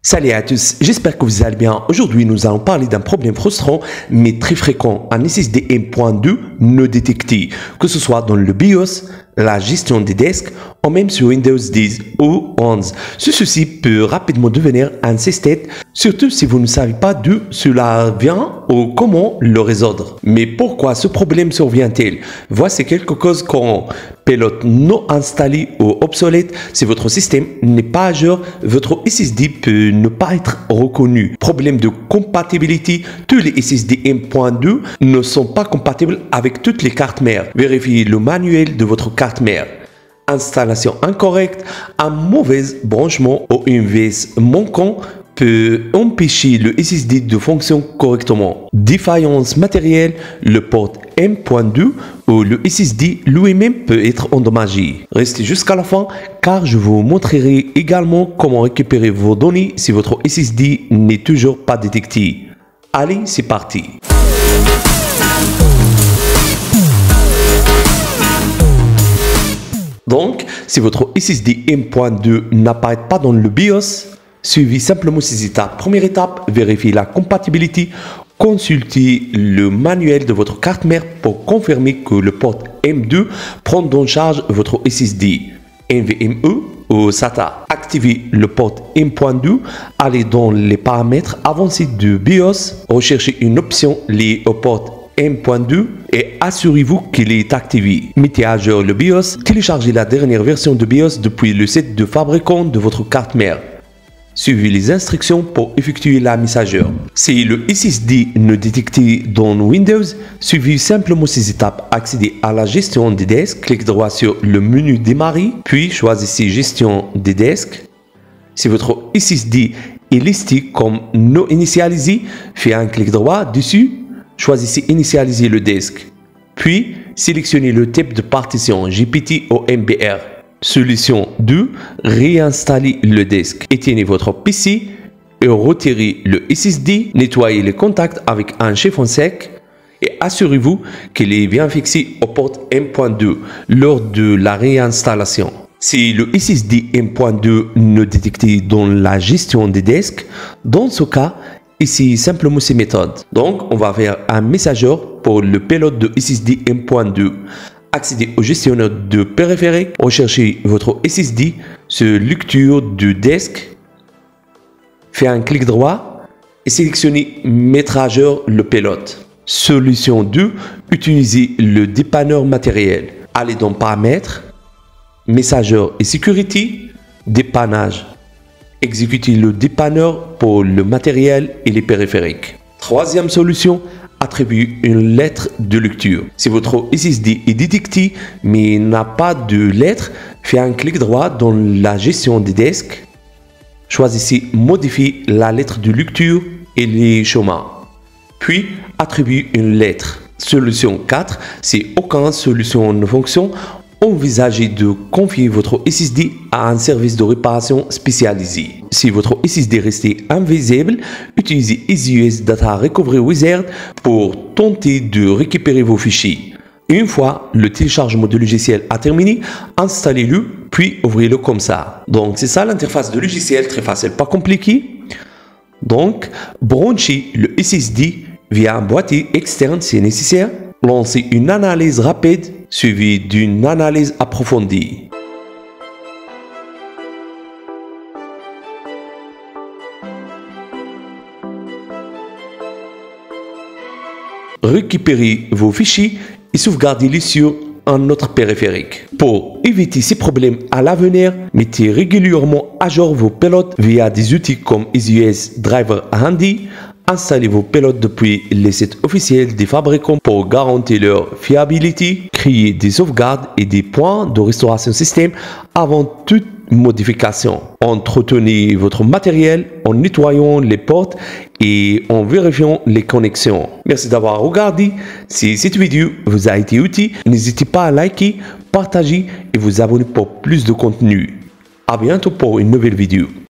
Salut à tous, j'espère que vous allez bien. Aujourd'hui, nous allons parler d'un problème frustrant mais très fréquent. Un SSD M.2 non détecté, que ce soit dans le BIOS, la gestion des disques ou même sur Windows 10 ou 11. Ce souci peut rapidement devenir un casse-tête, surtout si vous ne savez pas d'où cela vient ou comment le résoudre. Mais pourquoi ce problème survient-il? Voici quelques causes courantes. Pilote non installé ou obsolète. Si votre système n'est pas à jour, votre SSD peut ne pas être reconnu. Problème de compatibilité. Tous les SSD M.2 ne sont pas compatibles avec toutes les cartes mères. Vérifiez le manuel de votre carte mère. Installation incorrecte, un mauvais branchement ou une vis manquant peut empêcher le SSD de fonctionner correctement. Défaillance matérielle, le port M.2 ou le SSD lui-même peut être endommagé. Restez jusqu'à la fin car je vous montrerai également comment récupérer vos données si votre SSD n'est toujours pas détecté. Allez, c'est parti. Donc, si votre SSD M.2 n'apparaît pas dans le BIOS, suivez simplement ces étapes. Première étape, vérifiez la compatibilité. Consultez le manuel de votre carte mère pour confirmer que le port M.2 prend en charge votre SSD, NVMe ou SATA. Activez le port M.2, allez dans les paramètres avancés du BIOS, recherchez une option liée au port M.2 et assurez-vous qu'il est activé. Mettez à jour le BIOS, téléchargez la dernière version de BIOS depuis le site de fabricant de votre carte mère. Suivez les instructions pour effectuer la mise à jour. Si le SSD ne détecté dans Windows, suivez simplement ces étapes. Accédez à la gestion des disques, cliquez droit sur le menu démarrer, puis choisissez gestion des disques. Si votre SSD est listé comme non initialisé, faites un clic droit dessus, choisissez initialiser le disque. Puis, sélectionnez le type de partition GPT ou MBR. Solution 2, réinstallez le disque. Éteignez votre PC et retirez le SSD. Nettoyez les contacts avec un chiffon sec et assurez-vous qu'il est bien fixé au port M.2 lors de la réinstallation. Si le SSD M.2 ne détecté dans la gestion des disques, dans ce cas, essayez simplement ces méthodes. Donc, on va faire un mise à jour pour le pilote de SSD M.2. Accédez au gestionnaire de périphériques, recherchez votre SSD sur lecture du disque, faites un clic droit et sélectionnez mettre à jour le pilote. Solution 2, utilisez le dépanneur matériel. Allez dans paramètres, messager et sécurité, dépannage. Exécutez le dépanneur pour le matériel et les périphériques. Troisième solution, attribuez une lettre de lecture. Si votre SSD est détecté mais n'a pas de lettre, faites un clic droit dans la gestion des disques. Choisissez modifier la lettre de lecture et les chemins. Puis attribuez une lettre. Solution 4, si aucune solution ne fonctionne, envisagez de confier votre SSD à un service de réparation spécialisé. Si votre SSD restait invisible, utilisez EasyUS Data Recovery Wizard pour tenter de récupérer vos fichiers. Une fois le téléchargement du logiciel a terminé, installez-le puis ouvrez-le comme ça. Donc c'est ça l'interface de logiciel, très facile, pas compliqué. Donc branchez le SSD via un boîtier externe si nécessaire. Lancez une analyse rapide suivie d'une analyse approfondie. Récupérez vos fichiers et sauvegardez-les sur un autre périphérique. Pour éviter ces problèmes à l'avenir, mettez régulièrement à jour vos pilotes via des outils comme EasyUS Driver Handy. Installez vos pilotes depuis les sites officiels des fabricants pour garantir leur fiabilité. Créez des sauvegardes et des points de restauration système avant toute modification. Entretenez votre matériel en nettoyant les portes et en vérifiant les connexions. Merci d'avoir regardé. Si cette vidéo vous a été utile, n'hésitez pas à liker, partager et vous abonner pour plus de contenu. À bientôt pour une nouvelle vidéo.